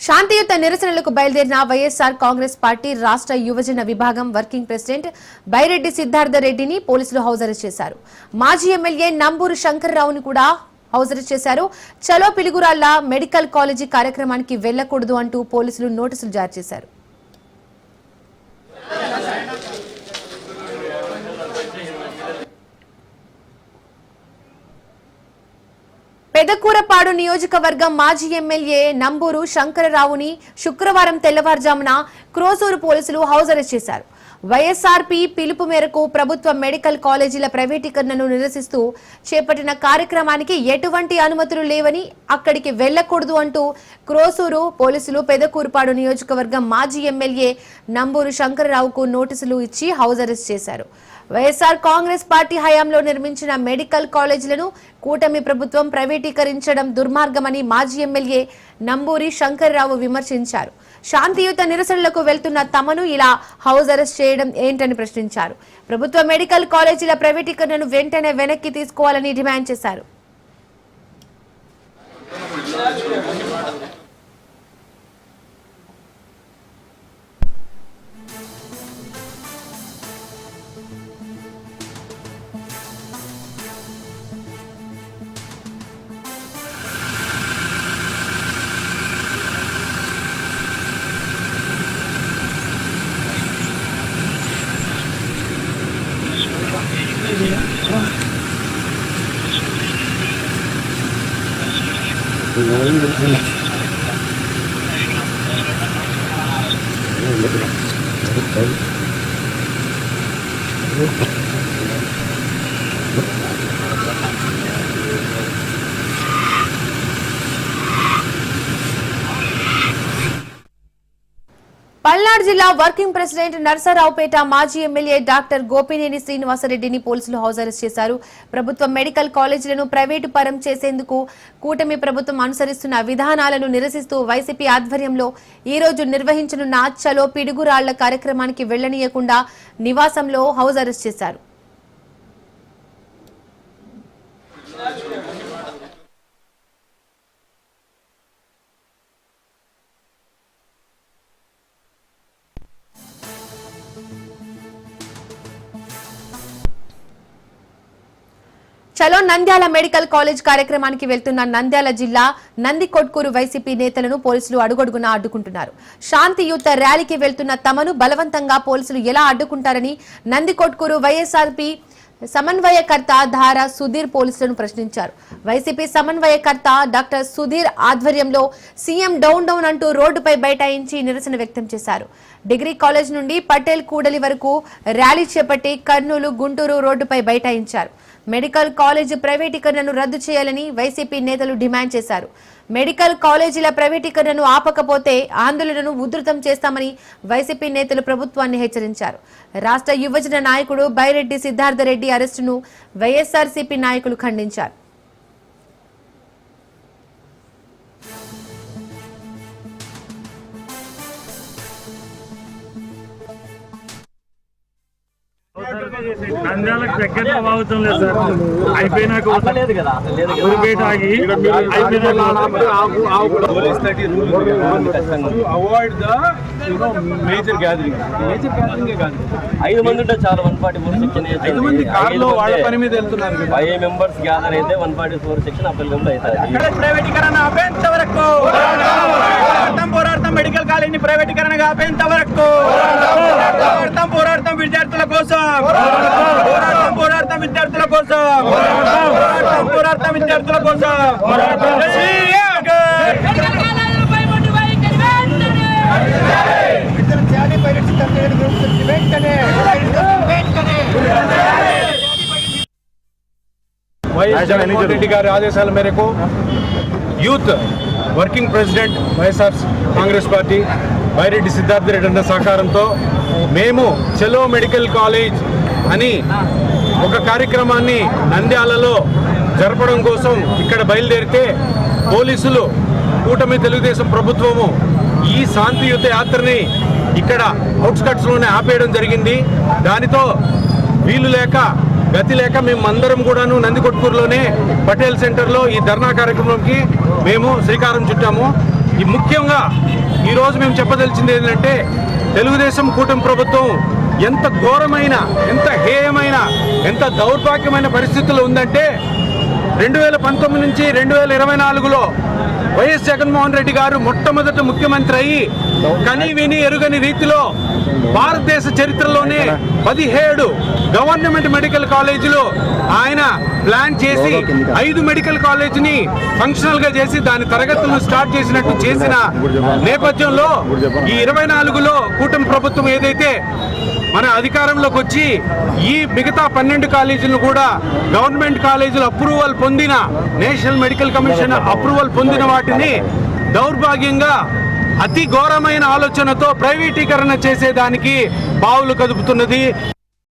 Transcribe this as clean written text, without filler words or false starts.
శాంతియుత నిరసనలకు బయలుదేరిన వైఎస్ఆర్ కాంగ్రెస్ పార్టీ రాష్ట్ర యువజన విభాగం వర్కింగ్ ప్రెసిడెంట్ బైరెడ్డి సిద్ధార్థ రెడ్డిని పోలీసులు హౌస్ అరెస్ట్ చేశారు. మాజీ ఎమ్మెల్యే నంబూరు శంకర్రావుని కూడా హౌస్ అరెస్ట్ చేశారు. చలో పిలుగురాళ్ల మెడికల్ కాలేజీ కార్యక్రమానికి వెళ్లకూడదు అంటూ పోలీసులు నోటీసులు జారీ చేశారు. పెదకూరపాడు నియోజకవర్గం మాజీ ఎమ్మెల్యే నంబూరు శంకరరావుని శుక్రవారం తెల్లవారుజామున క్రోసూరు పోలీసులు హౌస్ అరెస్ట్ చేశారు. వైఎస్ఆర్పీ పిలుపు మేరకు ప్రభుత్వ మెడికల్ కాలేజీల ప్రైవేటీకరణను నిరసిస్తూ చేపట్టిన కార్యక్రమానికి ఎటువంటి అనుమతులు లేవని, అక్కడికి వెళ్లకూడదు అంటూ క్రోసూరు పోలీసులు పెదకూరపాడు నియోజకవర్గం మాజీ ఎమ్మెల్యే నంబూరు శంకరరావుకు నోటీసులు ఇచ్చి హౌస్ అరెస్ట్ చేశారు. వైఎస్ఆర్ కాంగ్రెస్ పార్టీ హయాంలో నిర్మించిన మెడికల్ కాలేజీలను కూటమి ప్రభుత్వం ప్రైవేటీకరించడం దుర్మార్గమని మాజీ ఎమ్మెల్యే నంబూరి శంకర్రావు విమర్శించారు. శాంతియుత నిరసనలకు వెళ్తున్న తమను ఇలా హౌస్ అరెస్ట్ చేయడం ఏంటని ప్రశ్నించారు. ప్రభుత్వ మెడికల్ కాలేజీల ప్రైవేటీకరణను వెంటనే వెనక్కి తీసుకోవాలని డిమాండ్ చేశారు. పల్నాడు జిల్లా వర్కింగ్ ప్రెసిడెంట్ నర్సరావుపేట మాజీ ఎమ్మెల్యే డాక్టర్ గోపినేని శ్రీనివాసరెడ్డిని పోలీసులు హౌస్ అరెస్ట్ చేశారు. ప్రభుత్వ మెడికల్ కాలేజీలను ప్రైవేటు పరం చేసేందుకు కూటమి ప్రభుత్వం అనుసరిస్తున్న విధానాలను నిరసిస్తూ వైసీపీ ఆధ్వర్యంలో ఈ రోజు నిర్వహించనున్న చలో పిడుగురాళ్ల కార్యక్రమానికి వెళ్లనీయకుండా నివాసంలో హౌస్ అరెస్ట్ చేశారు. చలో నంద్యాల మెడికల్ కాలేజ్ కార్యక్రమానికి వెళ్తున్న నంద్యాల జిల్లా నందికొట్కూరు వైసీపీ నేతలను పోలీసులు అడుగడుగునా అడ్డుకుంటున్నారు. శాంతియుత ర్యాలీకి వెళ్తున్న తమను బలవంతంగా పోలీసులు ఎలా అడ్డుకుంటారని నందికొట్కూరు వైఎస్ఆర్పీ సమన్వయకర్త ధార సుధీర్ పోలీసులను ప్రశ్నించారు. వైసీపీ సమన్వయకర్త డాక్టర్ సుధీర్ ఆధ్వర్యంలో సీఎం డౌన్ డౌన్ అంటూ రోడ్డుపై బైఠాయించి నిరసన వ్యక్తం చేశారు. డిగ్రీ కాలేజ్ నుండి పటేల్ కూడలి వరకు ర్యాలీ చేపట్టి కర్నూలు గుంటూరు రోడ్డుపై బైఠాయించారు. మెడికల్ కాలేజీ ప్రైవేటీకరణను రద్దు చేయాలని వైసీపీ నేతలు డిమాండ్ చేశారు. మెడికల్ కాలేజీల ప్రైవేటీకరణను ఆపకపోతే ఆందోళనను ఉధృతం చేస్తామని వైసీపీ నేతలు ప్రభుత్వాన్ని హెచ్చరించారు. రాష్ట్ర యువజన నాయకుడు బైరెడ్డి సిద్ధార్థ రెడ్డి అరెస్టును వైఎస్ఆర్సీపీ నాయకులు ఖండించారు. నంద్యాలకు దగ్గరలో వాగుతాం లేదు సార్. అయిపోయినాక ఊరిపేట ఆగి avoid the major gathering. Major gathering కాదు, 5 మంది ఉంటే చాలా 144 సెక్షన్ 5 మంది కార్లో వాళ్ళ పని మీద వెళ్తున్నారు. 5 మెంబర్స్ గ్యాదర్ అయితే 144 సెక్షన్ అప్పటికప్పుడు అవుతుంది. ప్రైవేటీకరణ ఆపేంత వరకు పోరాడతాం. మెడికల్ కాలేజీని ప్రైవేటీకరణగా ఆపేంత వరకు పోరాడతాం. విద్యార్థుల కోసం పోరాడతాం. విద్యార్థుల కోసం పోరాడతాం. విద్యార్థుల కోసం వైఎస్ జగన్మోహన్ రెడ్డి గారి ఆదేశాల మేరకు youth working president YSR Congress party Byreddy Siddhartha Reddy అన్న సహకారంతో మేము చలో మెడికల్ కాలేజ్ అని ఒక కార్యక్రమాన్ని నంద్యాలలో జరపడం కోసం ఇక్కడ బయలుదేరితే పోలీసులు కూటమి తెలుగుదేశం ప్రభుత్వము ఈ శాంతియుత యాత్రని ఇక్కడ అవుట్స్కట్స్లోనే ఆపేయడం జరిగింది. దానితో వీలు లేక గతి లేక మేమందరం కూడాను నందికొట్కూరులోనే పటేల్ సెంటర్లో ఈ ధర్నా కార్యక్రమంకి మేము శ్రీకారం చుట్టాము. ఈ ముఖ్యంగా ఈరోజు మేము చెప్పదలిచింది ఏంటంటే తెలుగుదేశం కూటమి ప్రభుత్వం ఎంత ఘోరమైన, ఎంత హేయమైన, ఎంత దౌర్భాగ్యమైన పరిస్థితుల్లో ఉందంటే 2019 నుంచి 2024లో వైఎస్ జగన్మోహన్ రెడ్డి గారు మొట్టమొదటి ముఖ్యమంత్రి అయ్యి కని విని ఎరుగని రీతిలో భారతదేశ చరిత్రలోనే 17 గవర్నమెంట్ మెడికల్ కాలేజీలు ఆయన ప్లాన్ చేసి 5 మెడికల్ కాలేజీని ఫంక్షనల్ గా చేసి దాని తరగతులను స్టార్ట్ చేసినట్టు చేసిన నేపథ్యంలో ఈ 24లో కూటమి ప్రభుత్వం ఏదైతే మన అధికారంలోకి వచ్చి ఈ మిగతా 12 కాలేజీలను కూడా గవర్నమెంట్ కాలేజీలు అప్రూవల్ పొందిన, నేషనల్ మెడికల్ కమిషన్ అప్రూవల్ పొందిన వాటిని దౌర్భాగ్యంగా అతి ఘోరమైన ఆలోచనతో ప్రైవేటీకరణ చేసేదానికి పావులు కదుపుతున్నది.